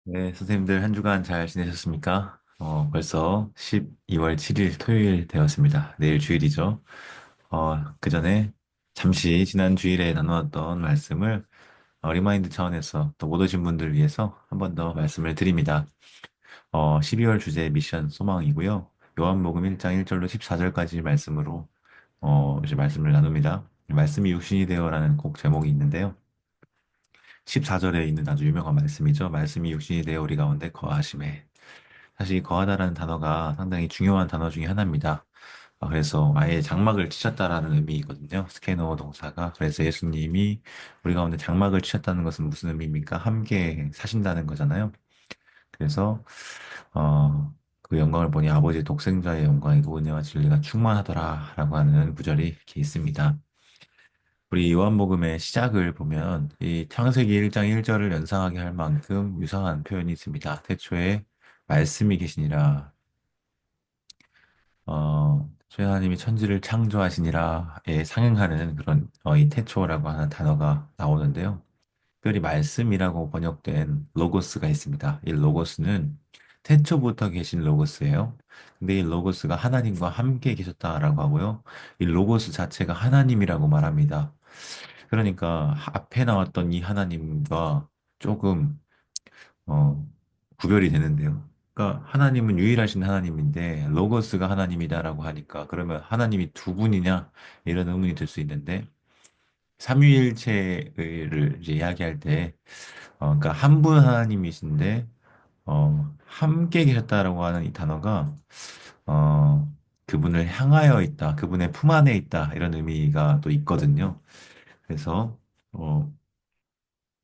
네, 선생님들 한 주간 잘 지내셨습니까? 벌써 12월 7일 토요일 되었습니다. 내일 주일이죠. 그 전에 잠시 지난 주일에 나누었던 말씀을 리마인드 차원에서 또 못 오신 분들 위해서 한 번 더 말씀을 드립니다. 12월 주제 미션 소망이고요. 요한복음 1장 1절로 14절까지 말씀으로 이제 말씀을 나눕니다. 말씀이 육신이 되어라는 곡 제목이 있는데요. 14절에 있는 아주 유명한 말씀이죠. 말씀이 육신이 되어 우리 가운데 거하심에. 사실 이 거하다라는 단어가 상당히 중요한 단어 중에 하나입니다. 그래서 아예 장막을 치셨다라는 의미이거든요. 스캐너 동사가. 그래서 예수님이 우리 가운데 장막을 치셨다는 것은 무슨 의미입니까? 함께 사신다는 거잖아요. 그래서 그 영광을 보니 아버지 독생자의 영광이고 은혜와 진리가 충만하더라라고 하는 구절이 이렇게 있습니다. 우리 요한복음의 시작을 보면 이 창세기 1장 1절을 연상하게 할 만큼 유사한 표현이 있습니다. 태초에 말씀이 계시니라. 저희 하나님이 천지를 창조하시니라에 상응하는 그런 이 태초라고 하는 단어가 나오는데요. 특별히 말씀이라고 번역된 로고스가 있습니다. 이 로고스는 태초부터 계신 로고스예요. 근데 이 로고스가 하나님과 함께 계셨다라고 하고요. 이 로고스 자체가 하나님이라고 말합니다. 그러니까 앞에 나왔던 이 하나님과 조금 어, 구별이 되는데요. 그러니까 하나님은 유일하신 하나님인데 로고스가 하나님이다라고 하니까 그러면 하나님이 두 분이냐 이런 의문이 들 수 있는데 삼위일체를 이제 이야기할 때 그러니까 한 분 하나님이신데 함께 계셨다라고 하는 이 단어가 그분을 향하여 있다, 그분의 품 안에 있다 이런 의미가 또 있거든요. 그래서 어,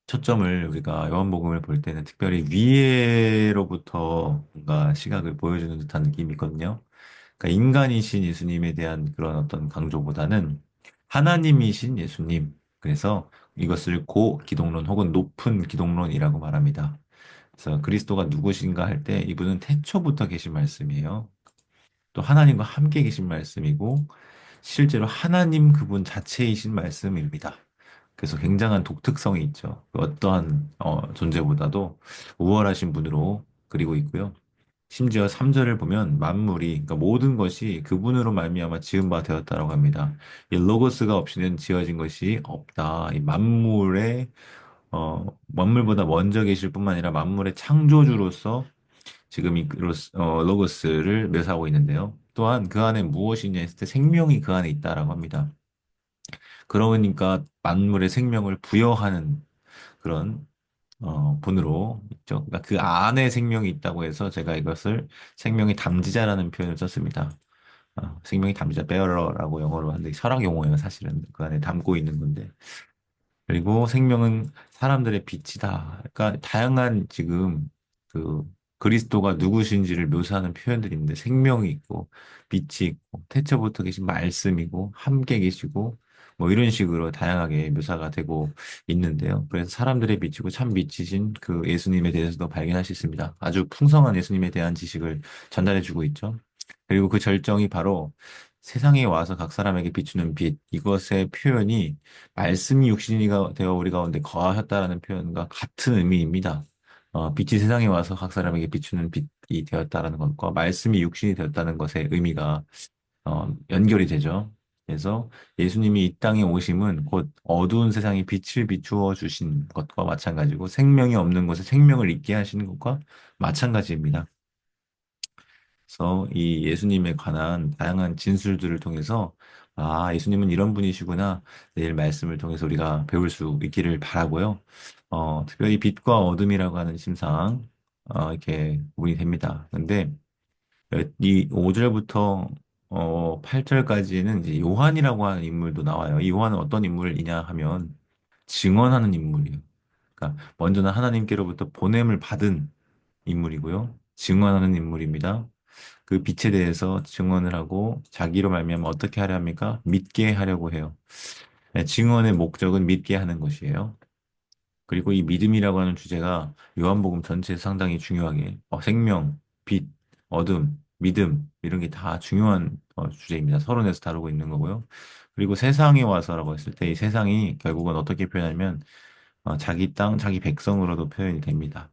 초점을 우리가 요한복음을 볼 때는 특별히 위에로부터 뭔가 시각을 보여주는 듯한 느낌이 있거든요. 그러니까 인간이신 예수님에 대한 그런 어떤 강조보다는 하나님이신 예수님. 그래서 이것을 고기독론 혹은 높은 기독론이라고 말합니다. 그래서 그리스도가 누구신가 할 때 이분은 태초부터 계신 말씀이에요. 또 하나님과 함께 계신 말씀이고 실제로 하나님 그분 자체이신 말씀입니다. 그래서 굉장한 독특성이 있죠. 그 어떠한 존재보다도 우월하신 분으로 그리고 있고요. 심지어 3절을 보면 만물이 그러니까 모든 것이 그분으로 말미암아 지은 바 되었다라고 합니다. 이 로고스가 없이는 지어진 것이 없다. 이 만물의 만물보다 먼저 계실 뿐만 아니라 만물의 창조주로서 지금 이 로고스를 묘사하고 있는데요. 또한 그 안에 무엇이냐 했을 때 생명이 그 안에 있다라고 합니다. 그러니까 만물의 생명을 부여하는 그런 분으로 있죠. 그러니까 그 안에 생명이 있다고 해서 제가 이것을 생명의 담지자라는 표현을 썼습니다. 생명의 담지자, bearer라고 영어로 하는데 철학 용어예요, 사실은. 그 안에 담고 있는 건데. 그리고 생명은 사람들의 빛이다. 그러니까 다양한 지금 그 그리스도가 누구신지를 묘사하는 표현들이 있는데 생명이 있고 빛이 있고 태초부터 계신 말씀이고 함께 계시고 뭐 이런 식으로 다양하게 묘사가 되고 있는데요. 그래서 사람들의 빛이고 참 빛이신 그 예수님에 대해서도 발견할 수 있습니다. 아주 풍성한 예수님에 대한 지식을 전달해 주고 있죠. 그리고 그 절정이 바로 세상에 와서 각 사람에게 비추는 빛, 이것의 표현이 말씀이 육신이 되어 우리 가운데 거하셨다라는 표현과 같은 의미입니다. 빛이 세상에 와서 각 사람에게 비추는 빛이 되었다라는 것과 말씀이 육신이 되었다는 것의 의미가 연결이 되죠. 그래서 예수님이 이 땅에 오심은 곧 어두운 세상에 빛을 비추어 주신 것과 마찬가지고 생명이 없는 곳에 생명을 있게 하시는 것과 마찬가지입니다. 그래서 이 예수님에 관한 다양한 진술들을 통해서 예수님은 이런 분이시구나. 내일 말씀을 통해서 우리가 배울 수 있기를 바라고요. 특별히 빛과 어둠이라고 하는 심상, 이렇게 구분이 됩니다. 근데 이 5절부터 8절까지는 이제 요한이라고 하는 인물도 나와요. 이 요한은 어떤 인물이냐 하면 증언하는 인물이에요. 그러니까 먼저는 하나님께로부터 보냄을 받은 인물이고요. 증언하는 인물입니다. 그 빛에 대해서 증언을 하고 자기로 말미암아 어떻게 하려 합니까? 믿게 하려고 해요. 네, 증언의 목적은 믿게 하는 것이에요. 그리고 이 믿음이라고 하는 주제가 요한복음 전체에 상당히 중요하게 생명, 빛, 어둠, 믿음 이런 게 다 중요한 주제입니다. 서론에서 다루고 있는 거고요. 그리고 세상에 와서라고 했을 때 이 세상이 결국은 어떻게 표현하면 자기 땅, 자기 백성으로도 표현이 됩니다.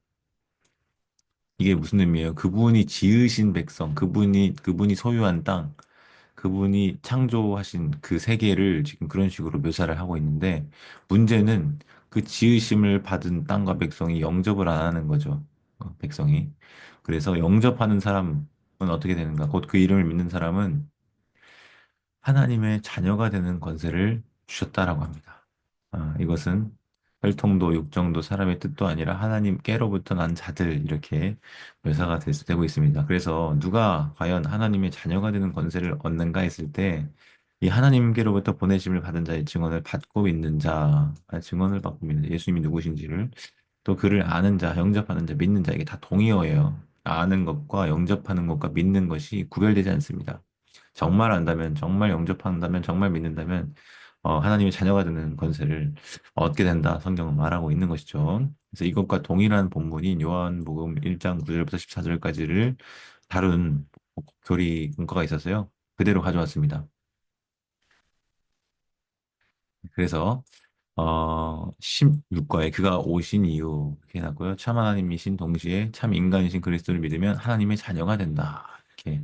이게 무슨 의미예요? 그분이 지으신 백성, 그분이 소유한 땅, 그분이 창조하신 그 세계를 지금 그런 식으로 묘사를 하고 있는데, 문제는 그 지으심을 받은 땅과 백성이 영접을 안 하는 거죠. 백성이. 그래서 영접하는 사람은 어떻게 되는가? 곧 그 이름을 믿는 사람은 하나님의 자녀가 되는 권세를 주셨다라고 합니다. 이것은 혈통도 육정도 사람의 뜻도 아니라 하나님께로부터 난 자들 이렇게 묘사가 되고 있습니다. 그래서 누가 과연 하나님의 자녀가 되는 권세를 얻는가 했을 때 이 하나님께로부터 보내심을 받은 자의 증언을 받고 믿는 자, 증언을 받고 믿는 자, 예수님이 누구신지를 또 그를 아는 자, 영접하는 자, 믿는 자 이게 다 동의어예요. 아는 것과 영접하는 것과 믿는 것이 구별되지 않습니다. 정말 안다면, 정말 영접한다면, 정말 믿는다면 하나님의 자녀가 되는 권세를 얻게 된다. 성경은 말하고 있는 것이죠. 그래서 이것과 동일한 본문인 요한복음 1장 9절부터 14절까지를 다룬 교리 문구가 있어서요. 그대로 가져왔습니다. 그래서 16과에 그가 오신 이유 이렇게 해놨고요. 참 하나님이신 동시에 참 인간이신 그리스도를 믿으면 하나님의 자녀가 된다. 이렇게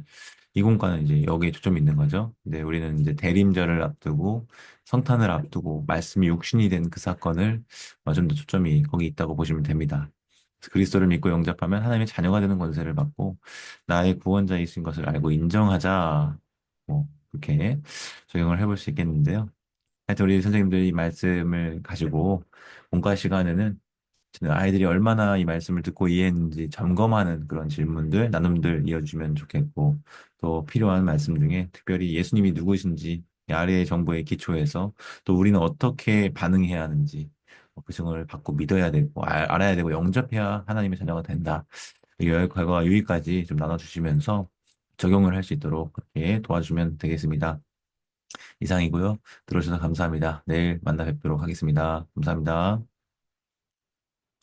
이 공과는 이제 여기에 초점이 있는 거죠. 근데 우리는 이제 대림절을 앞두고 성탄을 앞두고 말씀이 육신이 된 그 사건을 좀 더 초점이 거기 있다고 보시면 됩니다. 그리스도를 믿고 영접하면 하나님의 자녀가 되는 권세를 받고 나의 구원자이신 것을 알고 인정하자. 뭐 그렇게 적용을 해볼 수 있겠는데요. 하여튼 우리 선생님들이 이 말씀을 가지고 본과 시간에는 아이들이 얼마나 이 말씀을 듣고 이해했는지 점검하는 그런 질문들, 나눔들 이어주면 좋겠고, 또 필요한 말씀 중에 특별히 예수님이 누구신지 이 아래의 정보에 기초해서 또 우리는 어떻게 반응해야 하는지 그 증언을 받고 믿어야 되고, 알아야 되고, 영접해야 하나님의 자녀가 된다. 이 결과와 유의까지 좀 나눠주시면서 적용을 할 수 있도록 그렇게 도와주면 되겠습니다. 이상이고요. 들어주셔서 감사합니다. 내일 만나 뵙도록 하겠습니다. 감사합니다.